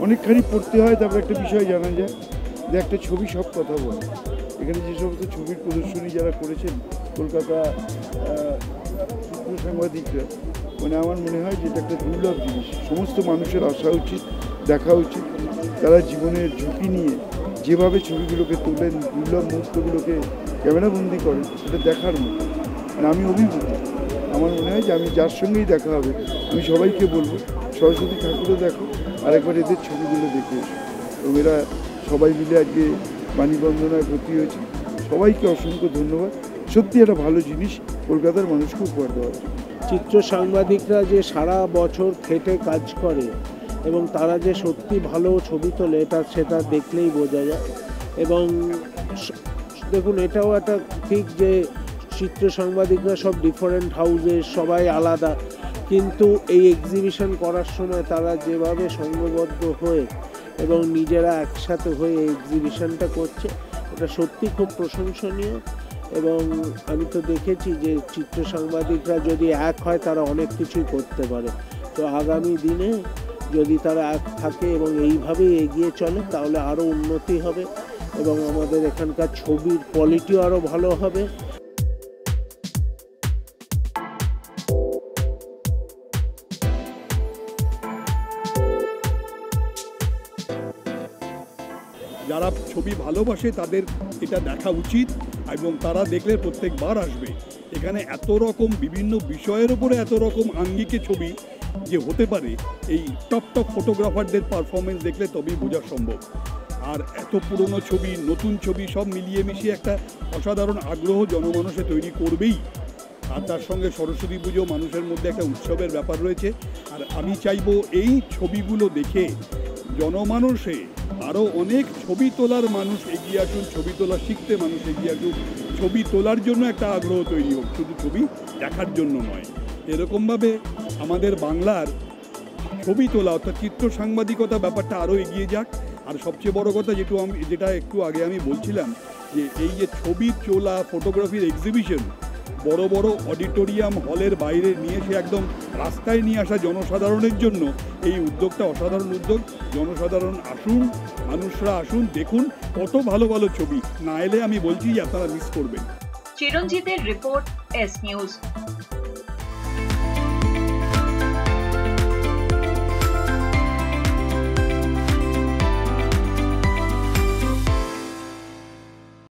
অনেকখানি পড়তে হয়, তারপর একটা বিষয় জানা যায় যে একটা ছবি সব কথা বলে। এখানে যে সমস্ত ছবির প্রদর্শনী যারা করেছেন কলকাতা চিত্র সাংবাদিকরা, মানে আমার মনে হয় যে এটা একটা দুর্লভ জিনিস, সমস্ত মানুষের আসা উচিত, দেখা উচিত। তারা জীবনের ঝুঁকি নিয়ে যেভাবে ছবিগুলোকে তোলেন, দুর্লভ মুহূর্তগুলোকে ক্যামেরাবন্দি করেন, এটা দেখার মতো। মানে আমি অভিভূত। আমার মনে হয় যে আমি যার সঙ্গেই দেখা হবে আমি সবাইকে বলবো সরস্বতী ঠাকুরও দেখো, আর একবার এদের ছবিগুলো দেখে এসো। এবং এরা সবাই মিলে আজকে বাণীবন্দনায় ভর্তি হয়েছে। সবাইকে অসংখ্য ধন্যবাদ। সত্যি একটা ভালো জিনিস কলকাতার মানুষকে উপহার দেওয়ার জন্য। চিত্র সাংবাদিকরা যে সারা বছর খেটে কাজ করে এবং তারা যে সত্যি ভালো ছবি তোলে সেটা দেখলেই বোঝা যায়। এবং দেখুন, এটাও একটা ঠিক যে চিত্র সাংবাদিকরা সব ডিফারেন্ট হাউসের, সবাই আলাদা, কিন্তু এই এক্সিবিশন করার সময় তারা যেভাবে সংঘবদ্ধ হয়ে এবং নিজেরা একসাথে হয়ে এই এক্সিবিশনটা করছে, এটা সত্যি খুব প্রশংসনীয়। এবং আমি তো দেখেছি যে চিত্র সাংবাদিকরা যদি এক হয় তারা অনেক কিছুই করতে পারে। তো আগামী দিনে যদি তারা এক থাকে এবং এইভাবেই এগিয়ে চলে তাহলে আরও উন্নতি হবে এবং আমাদের এখানকার ছবির কোয়ালিটিও আরও ভালো হবে। যারা ছবি ভালোবাসে তাদের এটা দেখা উচিত এবং তারা দেখলে প্রত্যেকবার আসবে। এখানে এত রকম বিভিন্ন বিষয়ের উপরে এত রকম আঙ্গিকে ছবি যে হতে পারে, এই টপ ফটোগ্রাফারদের পারফরমেন্স দেখলে তবেই বোঝা সম্ভব। আর এত পুরনো ছবি, নতুন ছবি সব মিলিয়ে মিশিয়ে একটা অসাধারণ আগ্রহ জনমানসে তৈরি করবেই। আর তার সঙ্গে সরস্বতী পুজো মানুষের মধ্যে একটা উৎসবের ব্যাপার রয়েছে। আর আমি চাইবো এই ছবিগুলো দেখে জনমানসে আরও অনেক ছবি তোলার মানুষ এগিয়ে আসুন, ছবি তোলা শিখতে মানুষ এগিয়ে আসুন, ছবি তোলার জন্য একটা আগ্রহ তৈরি হোক, শুধু ছবি দেখার জন্য নয়। এরকমভাবে আমাদের বাংলার ছবি তোলা অর্থাৎ চিত্র সাংবাদিকতা ব্যাপারটা আরও এগিয়ে যাক। আর সবচেয়ে বড় কথা যেটা একটু আগে আমি বলছিলাম, যে এই যে ছবি তোলা ফটোগ্রাফির এক্সিবিশন বড় বড় অডিটোরিয়াম হলের বাইরে নিয়ে এসে একদম রাস্তায় নিয়ে আসা জনসাধারণের জন্য এই উদ্যোগটা অসাধারণ উদ্যোগ। জনসাধারণ আসুন, মানুষরা আসুন, দেখুন কত ভালো ভালো ছবি। না এলে আমি বলছি যে আপনারা মিস করবেন। চিরঞ্জিতের রিপোর্ট, এস নিউজ।